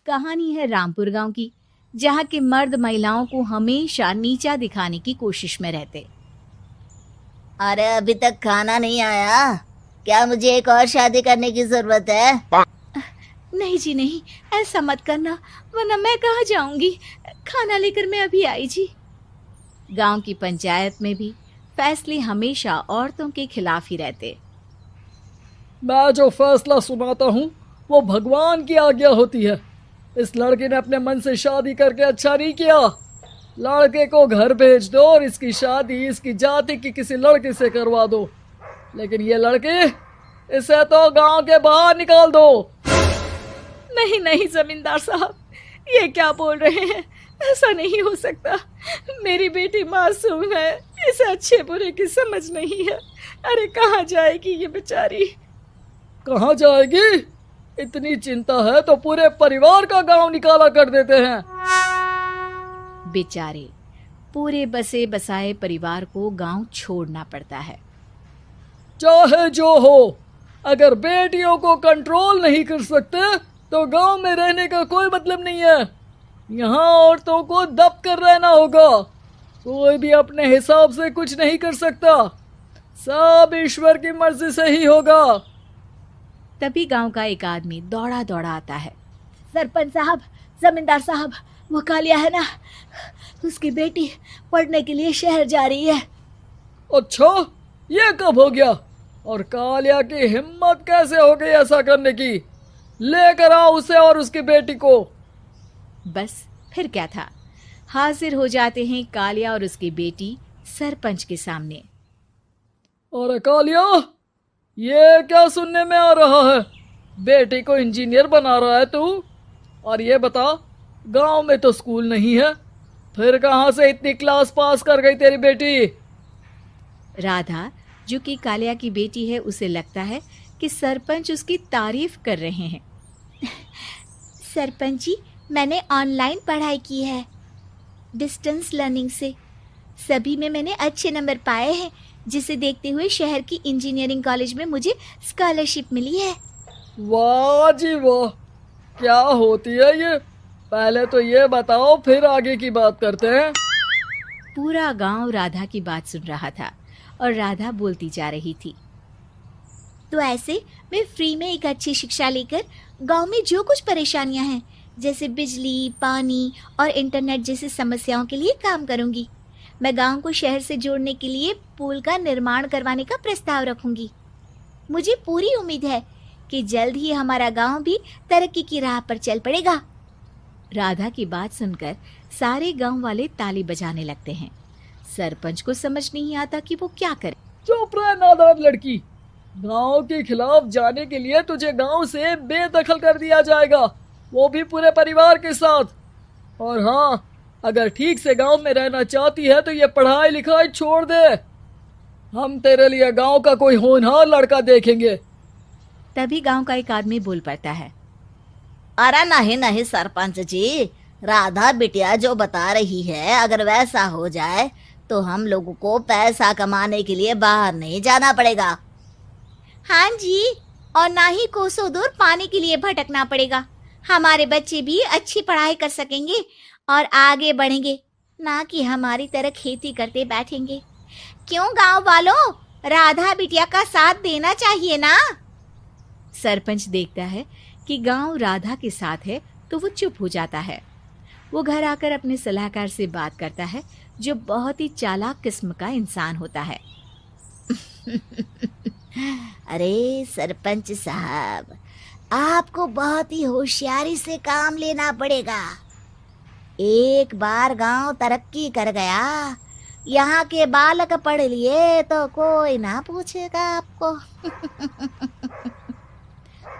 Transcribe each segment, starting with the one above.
कहानी है रामपुर गांव की, जहां के मर्द महिलाओं को हमेशा नीचा दिखाने की कोशिश में रहते। अरे अभी तक खाना नहीं आया, क्या मुझे एक और शादी करने की जरूरत है? नहीं जी नहीं, ऐसा मत करना, वरना मैं कहाँ जाऊंगी। खाना लेकर मैं अभी आई जी। गांव की पंचायत में भी फैसले हमेशा औरतों के खिलाफ ही रहते। मैं जो फैसला सुनाता हूँ वो भगवान की आज्ञा होती है। इस लड़के ने अपने मन से शादी करके अच्छा नहीं किया। लड़के को घर भेज दो और इसकी शादी इसकी जाति की किसी लड़के से करवा दो, लेकिन ये लड़के, इसे तो गांव के बाहर निकाल दो। नहीं नहीं जमींदार साहब, ये क्या बोल रहे हैं? ऐसा नहीं हो सकता। मेरी बेटी मासूम है, इसे अच्छे बुरे की समझ नहीं है। अरे कहाँ जाएगी ये बेचारी? कहाँ जाएगी? इतनी चिंता है तो पूरे परिवार का गांव निकाला कर देते हैं। बेचारे पूरे बसे बसाए परिवार को गांव छोड़ना पड़ता है। चाहे जो हो, अगर बेटियों को कंट्रोल नहीं कर सकते तो गांव में रहने का कोई मतलब नहीं है। यहाँ औरतों को दब कर रहना होगा। कोई भी अपने हिसाब से कुछ नहीं कर सकता, सब ईश्वर की मर्जी से ही होगा। तभी गांव का एक आदमी दौड़ा दौड़ा आता है। सरपंच साहब, जमींदार साहब, वो कालिया है ना, उसकी बेटी पढ़ने के लिए शहर जा रही है। अच्छा, ये कब हो गया? और कालिया की हिम्मत कैसे हो गई ऐसा करने की? लेकर आओ उसे और उसकी बेटी को। बस फिर क्या था, हाजिर हो जाते हैं कालिया और उसकी बेटी सरपंच के सामने। अरे कालिया, ये क्या सुनने में आ रहा है? बेटी को इंजीनियर बना रहा है तू? और ये बता, गांव में तो स्कूल नहीं है, फिर कहाँ से इतनी क्लास पास कर गई तेरी बेटी? राधा, जो कि कालिया की बेटी है, उसे लगता है कि सरपंच उसकी तारीफ कर रहे हैं। सरपंच जी, मैंने ऑनलाइन पढ़ाई की है, डिस्टेंस लर्निंग से। सभी में मैंने अच्छे नंबर पाए हैं, जिसे देखते हुए शहर की इंजीनियरिंग कॉलेज में मुझे स्कॉलरशिप मिली है। वाह जी वाह, क्या होती है ये? पहले तो ये बताओ, फिर आगे की बात करते हैं। पूरा गांव राधा की बात सुन रहा था और राधा बोलती जा रही थी। तो ऐसे मैं फ्री में एक अच्छी शिक्षा लेकर गांव में जो कुछ परेशानियां हैं, जैसे बिजली, पानी और इंटरनेट जैसी समस्याओं के लिए काम करूंगी। मैं गांव को शहर से जोड़ने के लिए पुल का निर्माण करवाने का प्रस्ताव रखूंगी। मुझे पूरी उम्मीद है कि जल्द ही हमारा गांव भी तरक्की की राह पर चल पड़ेगा। राधा की बात सुनकर सारे गांव वाले ताली बजाने लगते हैं। सरपंच को समझ नहीं आता कि वो क्या करे। चुप रह नादान लड़की, गांव के खिलाफ जाने के लिए तुझे गांव से बेदखल कर दिया जाएगा, वो भी पूरे परिवार के साथ। और हाँ, अगर ठीक से गांव में रहना चाहती है तो ये पढ़ाई लिखाई छोड़ दे। हम तेरे लिए गांव का कोई होनहार लड़का देखेंगे। तभी गांव का एक आदमी बोल पड़ता है। अरे नहीं नहीं सरपंच जी, राधा बिटिया जो बता रही है, अगर वैसा हो जाए तो हम लोगों को पैसा कमाने के लिए बाहर नहीं जाना पड़ेगा। हाँ जी, और ना ही कोसों दूर पानी के लिए भटकना पड़ेगा। हमारे बच्चे भी अच्छी पढ़ाई कर सकेंगे और आगे बढ़ेंगे, ना कि हमारी तरह खेती करते बैठेंगे। क्यों गांव वालों, राधा बिटिया का साथ देना चाहिए ना। सरपंच देखता है कि गांव राधा के साथ है तो वो चुप हो जाता है। वो घर आकर अपने सलाहकार से बात करता है, जो बहुत ही चालाक किस्म का इंसान होता है। अरे सरपंच साहब, आपको बहुत ही होशियारी से काम लेना पड़ेगा। एक बार गांव तरक्की कर गया, यहाँ के बालक पढ़ लिए तो कोई ना पूछेगा आपको।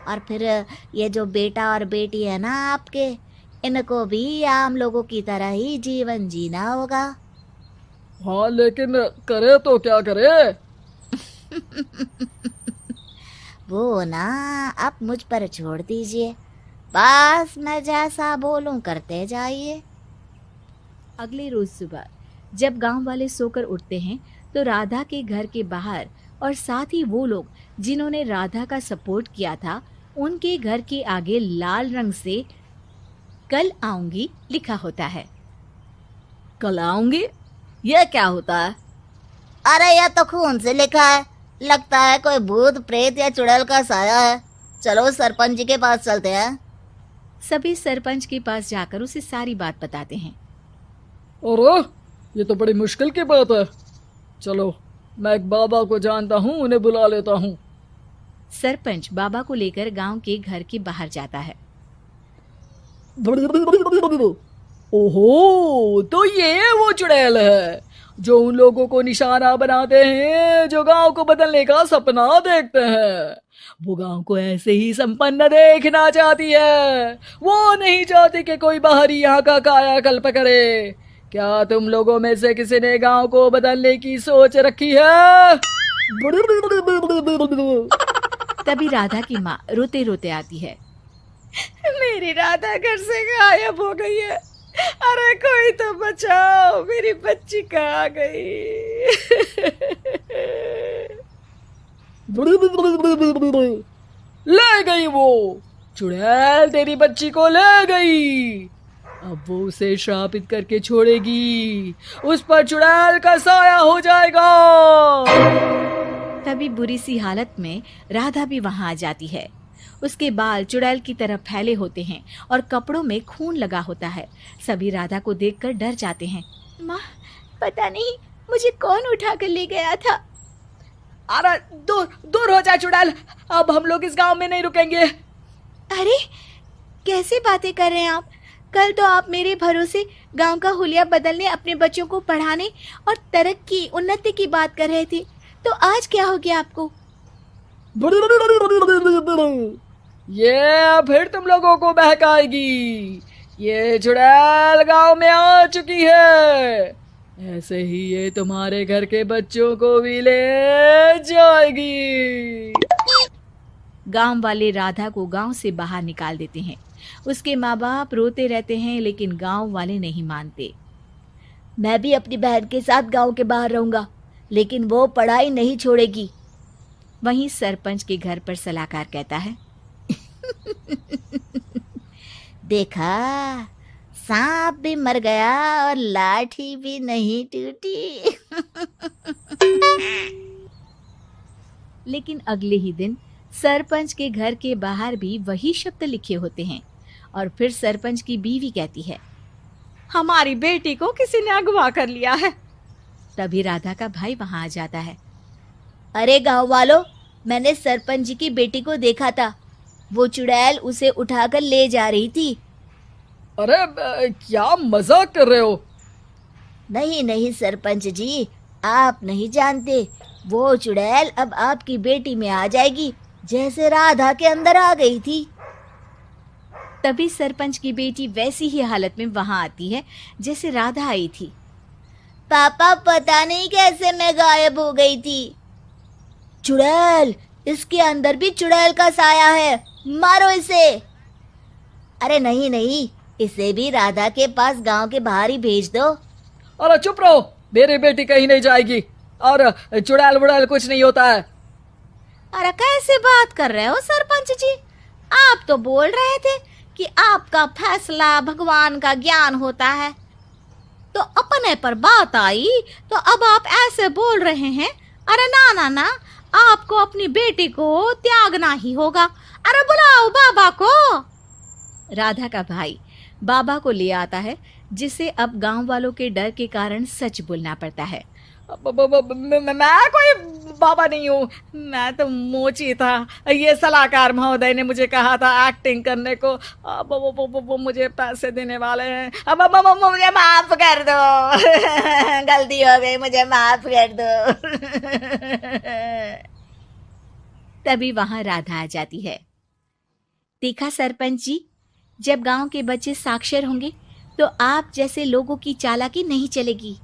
और फिर ये जो बेटा और बेटी है ना आपके, इनको भी आम लोगों की तरह ही जीवन जीना होगा। हाँ, लेकिन करे तो क्या करे? वो ना आप मुझ पर छोड़ दीजिए, बस मैं जैसा बोलूं करते जाइए। अगले रोज सुबह जब गांव वाले सोकर उठते हैं तो राधा के घर के बाहर और साथ ही वो लोग जिन्होंने राधा का सपोर्ट किया था, उनके घर के आगे लाल रंग से कल आऊंगी लिखा होता है। कल आऊंगी, यह क्या होता है? अरे यह तो खून से लिखा है, लगता है कोई भूत प्रेत या चुड़ैल का साया है। चलो सरपंच जी के पास चलते हैं। सभी सरपंच के पास जाकर उसे सारी बात बताते हैं। अरे ये तो बड़ी मुश्किल की बात है। चलो मैं एक बाबा को जानता हूँ, उन्हें बुला लेता हूँ। सरपंच बाबा को लेकर गांव के घर के बाहर जाता है। ओहो, तो ये वो चुड़ैल है जो उन लोगों को निशाना बनाते हैं जो गांव को बदलने का सपना देखते हैं। वो गांव को ऐसे ही संपन्न देखना चाहती है, वो नहीं चाहती कि कोई बाहरी यहाँ का कायाकल्प करे। क्या तुम लोगों में से किसी ने गांव को बदलने की सोच रखी है? तभी राधा की माँ रोते रोते आती है। मेरी राधा घर से गायब हो गई है। अरे कोई तो बचाओ, मेरी बच्ची कहाँ गई? ले गई वो चुड़ैल, तेरी बच्ची को ले गई। अब वो उसे श्रापित करके छोड़ेगी, उस पर चुड़ैल का साया हो जाएगा। तभी बुरी सी हालत में राधा भी वहां आ जाती है। उसके बाल चुड़ैल की तरह फैले होते हैं और कपड़ों में खून लगा होता है। सभी राधा को देखकर डर जाते हैं। माँ, पता नहीं मुझे कौन उठा कर ले गया था। अरे दूर दूर हो जा चुड़ैल, अब हम लोग इस गांव में नहीं रुकेंगे। अरे कैसे बातें कर रहे हैं आप? कल तो आप मेरे भरोसे गांव का हुलिया बदलने, अपने बच्चों को पढ़ाने और तरक्की उन्नति की बात कर रहे थे, तो आज क्या हो गया आपको? ये फिर तुम लोगों को बहकाएगी। ये चुड़ैल गांव में आ चुकी है, ऐसे ही ये तुम्हारे घर के बच्चों को भी ले जाएगी। गांव वाले राधा को गांव से बाहर निकाल देते हैं। उसके माँ बाप रोते रहते हैं, लेकिन गांव वाले नहीं मानते। मैं भी अपनी बहन के साथ गांव के बाहर रहूंगा, लेकिन वो पढ़ाई नहीं छोड़ेगी। वहीं सरपंच के घर पर सलाहकार कहता है। देखा, सांप भी मर गया और लाठी भी नहीं टूटी। लेकिन अगले ही दिन सरपंच के घर के बाहर भी वही शब्द लिखे होते हैं। और फिर सरपंच की बीवी कहती है, हमारी बेटी को किसी ने अगवा कर लिया है। तभी राधा का भाई वहां आ जाता है। अरे गांव वालों, मैंने सरपंच जी की बेटी को देखा था। वो चुड़ैल उसे उठाकर ले जा रही थी। अरे क्या मजाक कर रहे हो? नहीं नहीं सरपंच जी, आप नहीं जानते। वो चुड़ैल अब आपकी बेटी में आ जाएगी, जैसे राधा के अंदर आ गई थी। तभी सरपंच की बेटी वैसी ही हालत में वहां आती है जैसे राधा आई थी। पापा, पता नहीं कैसे मैं गायब हो गई थी। चुड़ैल, इसके अंदर भी चुड़ैल का साया है, मारो इसे। अरे नहीं नहीं, इसे भी राधा के पास गांव के बाहर ही भेज दो। अरे चुप रहो, मेरी बेटी कहीं नहीं जाएगी और चुड़ैल वुड़ैल कुछ नहीं होता है। अरे कैसे बात कर रहे हो सरपंच जी? आप तो बोल रहे थे कि आपका फैसला भगवान का ज्ञान होता है, तो अपने पर बात आई तो अब आप ऐसे बोल रहे हैं। अरे ना ना ना, आपको अपनी बेटी को त्यागना ही होगा। अरे बुलाओ बाबा को। राधा का भाई बाबा को ले आता है, जिसे अब गांव वालों के डर के कारण सच बोलना पड़ता है। मैं कोई बाबा नहीं हूँ, मैं तो मोची था। ये सलाहकार महोदय ने मुझे कहा था एक्टिंग करने को। वो मुझे पैसे देने वाले हैं। अब मुझे माफ कर दो। गलती हो गई, मुझे माफ कर दो। तभी वहां राधा आ जाती है। देखा सरपंच जी, जब गांव के बच्चे साक्षर होंगे तो आप जैसे लोगों की चालाकी नहीं चलेगी।